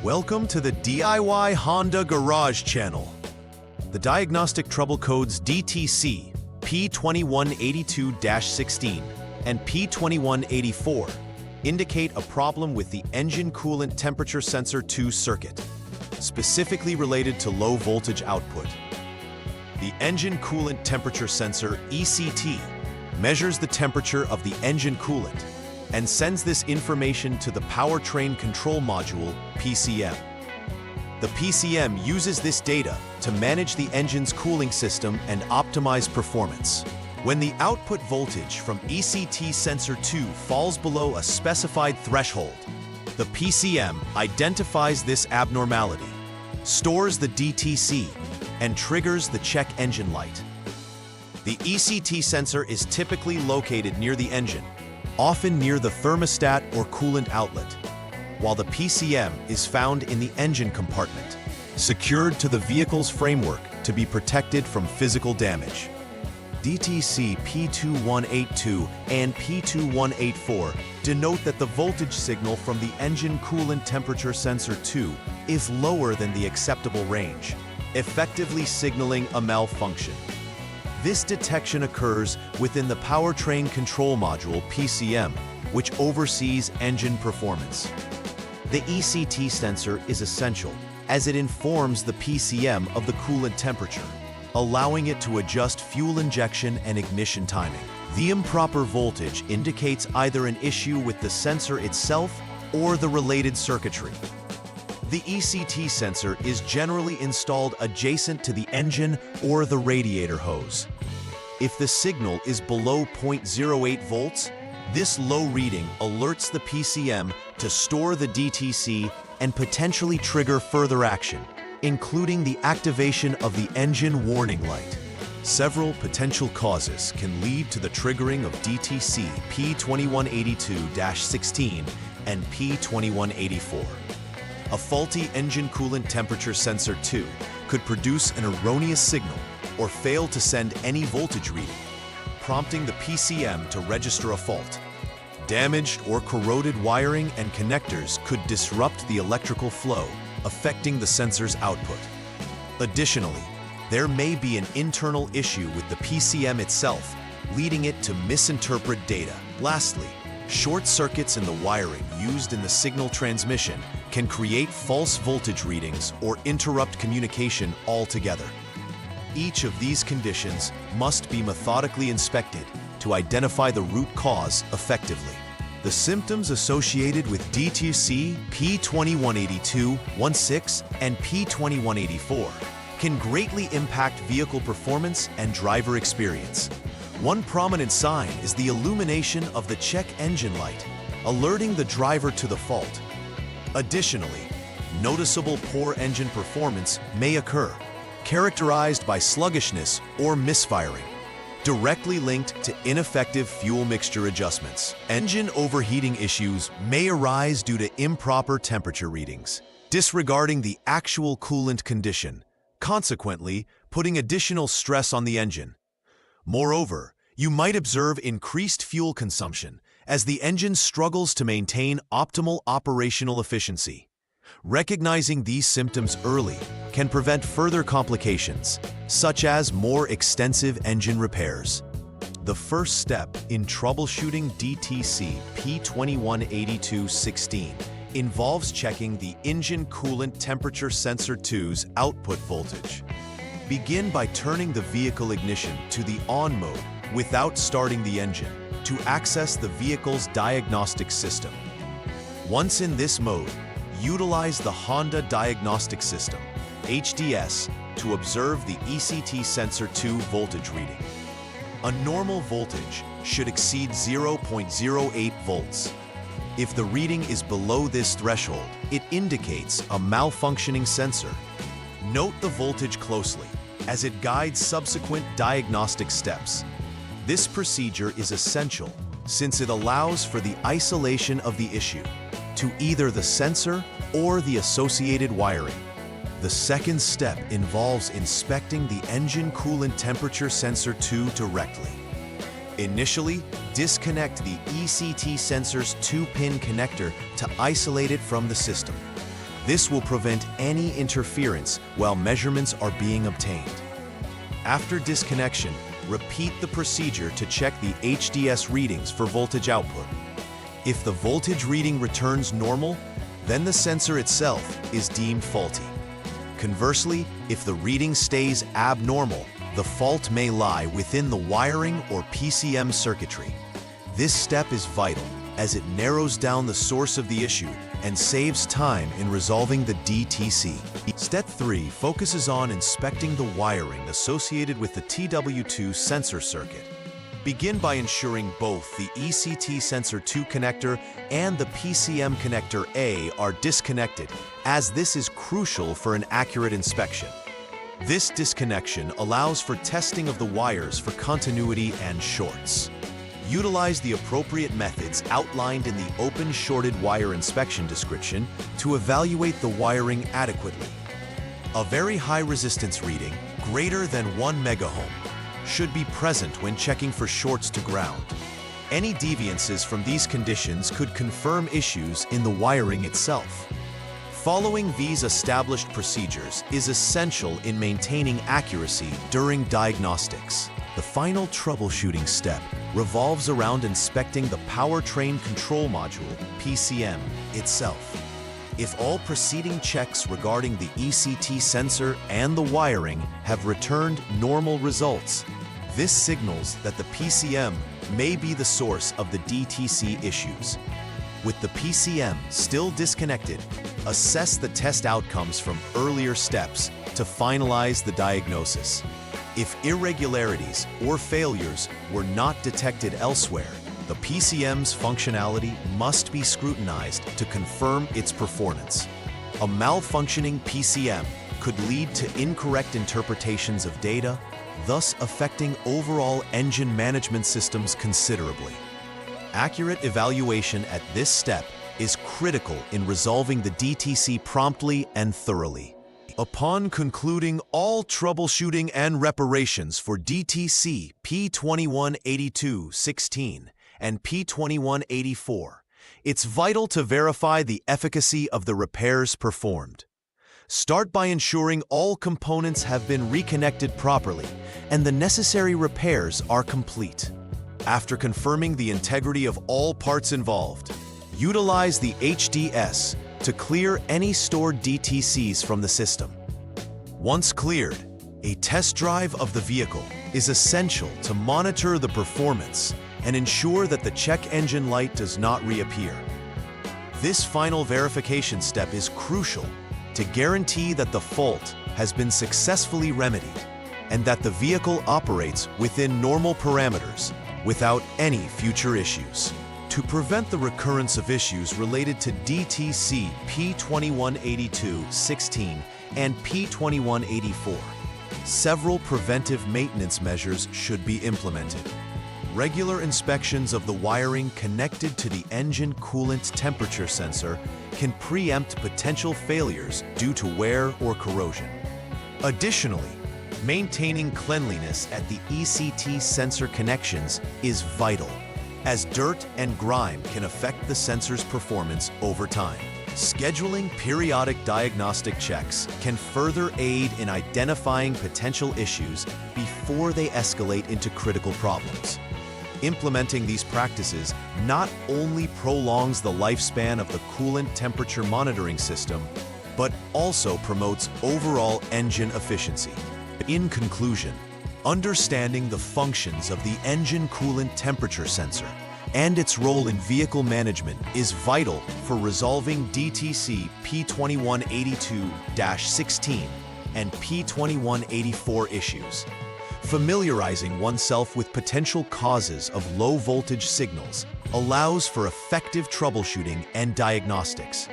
Welcome to the DIY Honda Garage channel. The Diagnostic Trouble Codes DTC P2182-16 and P2184 indicate a problem with the Engine Coolant Temperature Sensor 2 circuit, specifically related to low voltage output. The Engine Coolant Temperature Sensor ECT measures the temperature of the engine coolant and sends this information to the Powertrain Control Module, PCM. The PCM uses this data to manage the engine's cooling system and optimize performance. When the output voltage from ECT Sensor 2 falls below a specified threshold, the PCM identifies this abnormality, stores the DTC, and triggers the check engine light. The ECT sensor is typically located near the engine, often near the thermostat or coolant outlet, while the PCM is found in the engine compartment, secured to the vehicle's framework to be protected from physical damage. DTC P2182 and P2184 denote that the voltage signal from the Engine Coolant Temperature Sensor 2 is lower than the acceptable range, effectively signaling a malfunction. This detection occurs within the Powertrain Control Module, PCM, which oversees engine performance. The ECT sensor is essential as it informs the PCM of the coolant temperature, allowing it to adjust fuel injection and ignition timing. The improper voltage indicates either an issue with the sensor itself or the related circuitry. The ECT sensor is generally installed adjacent to the engine or the radiator hose. If the signal is below 0.08 volts, this low reading alerts the PCM to store the DTC and potentially trigger further action, including the activation of the engine warning light. Several potential causes can lead to the triggering of DTC P2182-16 and P2184. A faulty Engine Coolant Temperature Sensor 2 could produce an erroneous signal or fail to send any voltage reading, prompting the PCM to register a fault. Damaged or corroded wiring and connectors could disrupt the electrical flow, affecting the sensor's output. Additionally, there may be an internal issue with the PCM itself, leading it to misinterpret data. Lastly, short circuits in the wiring used in the signal transmission can create false voltage readings or interrupt communication altogether. Each of these conditions must be methodically inspected to identify the root cause effectively. The symptoms associated with DTC P2182-16 and P2184 can greatly impact vehicle performance and driver experience. One prominent sign is the illumination of the check engine light, alerting the driver to the fault. Additionally, noticeable poor engine performance may occur, characterized by sluggishness or misfiring, directly linked to ineffective fuel mixture adjustments. Engine overheating issues may arise due to improper temperature readings, disregarding the actual coolant condition, consequently putting additional stress on the engine. Moreover, you might observe increased fuel consumption as the engine struggles to maintain optimal operational efficiency. Recognizing these symptoms early can prevent further complications, such as more extensive engine repairs. The first step in troubleshooting DTC P2182-16 involves checking the Engine Coolant Temperature Sensor 2's output voltage. Begin by turning the vehicle ignition to the on mode without starting the engine to access the vehicle's diagnostic system. Once in this mode, utilize the Honda Diagnostic System, HDS, to observe the ECT Sensor 2 voltage reading. A normal voltage should exceed 0.08 volts. If the reading is below this threshold, it indicates a malfunctioning sensor. Note the voltage closely, as it guides subsequent diagnostic steps. This procedure is essential since it allows for the isolation of the issue to either the sensor or the associated wiring. The second step involves inspecting the Engine Coolant Temperature Sensor 2 directly. Initially, disconnect the ECT sensor's 2-pin connector to isolate it from the system. This will prevent any interference while measurements are being obtained. After disconnection, repeat the procedure to check the HDS readings for voltage output. If the voltage reading returns normal, then the sensor itself is deemed faulty. Conversely, if the reading stays abnormal, the fault may lie within the wiring or PCM circuitry. This step is vital as it narrows down the source of the issue and saves time in resolving the DTC. Step 3 focuses on inspecting the wiring associated with the TW2 sensor circuit. Begin by ensuring both the ECT sensor 2 connector and the PCM connector A are disconnected, as this is crucial for an accurate inspection. This disconnection allows for testing of the wires for continuity and shorts. Utilize the appropriate methods outlined in the open shorted wire inspection description to evaluate the wiring adequately. A very high resistance reading, greater than 1 megaohm, should be present when checking for shorts to ground. Any deviances from these conditions could confirm issues in the wiring itself. Following these established procedures is essential in maintaining accuracy during diagnostics. The final troubleshooting step revolves around inspecting the powertrain control module, PCM, itself. If all preceding checks regarding the ECT sensor and the wiring have returned normal results, this signals that the PCM may be the source of the DTC issues. With the PCM still disconnected, assess the test outcomes from earlier steps to finalize the diagnosis. If irregularities or failures were not detected elsewhere, the PCM's functionality must be scrutinized to confirm its performance. A malfunctioning PCM could lead to incorrect interpretations of data, thus affecting overall engine management systems considerably. Accurate evaluation at this step is critical in resolving the DTC promptly and thoroughly. Upon concluding all troubleshooting and reparations for DTC P2182-16 and P2184, it's vital to verify the efficacy of the repairs performed. Start by ensuring all components have been reconnected properly and the necessary repairs are complete. After confirming the integrity of all parts involved, utilize the HDS to clear any stored DTCs from the system. Once cleared, a test drive of the vehicle is essential to monitor the performance and ensure that the check engine light does not reappear. This final verification step is crucial to guarantee that the fault has been successfully remedied and that the vehicle operates within normal parameters without any future issues. To prevent the recurrence of issues related to DTC P2182-16 and P2184, several preventive maintenance measures should be implemented. Regular inspections of the wiring connected to the engine coolant temperature sensor can preempt potential failures due to wear or corrosion. Additionally, maintaining cleanliness at the ECT sensor connections is vital, as dirt and grime can affect the sensor's performance over time. Scheduling periodic diagnostic checks can further aid in identifying potential issues before they escalate into critical problems. Implementing these practices not only prolongs the lifespan of the coolant temperature monitoring system, but also promotes overall engine efficiency. In conclusion, understanding the functions of the engine coolant temperature sensor and its role in vehicle management is vital for resolving DTC P2182-16 and P2184 issues. Familiarizing oneself with potential causes of low voltage signals allows for effective troubleshooting and diagnostics.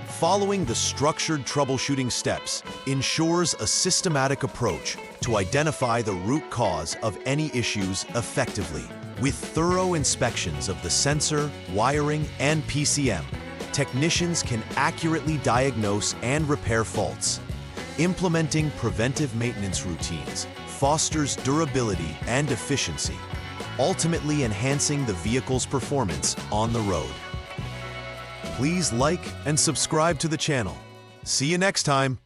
Following the structured troubleshooting steps ensures a systematic approach to identify the root cause of any issues effectively. With thorough inspections of the sensor, wiring, and PCM, technicians can accurately diagnose and repair faults. Implementing preventive maintenance routines fosters durability and efficiency, ultimately enhancing the vehicle's performance on the road. Please like and subscribe to the channel. See you next time.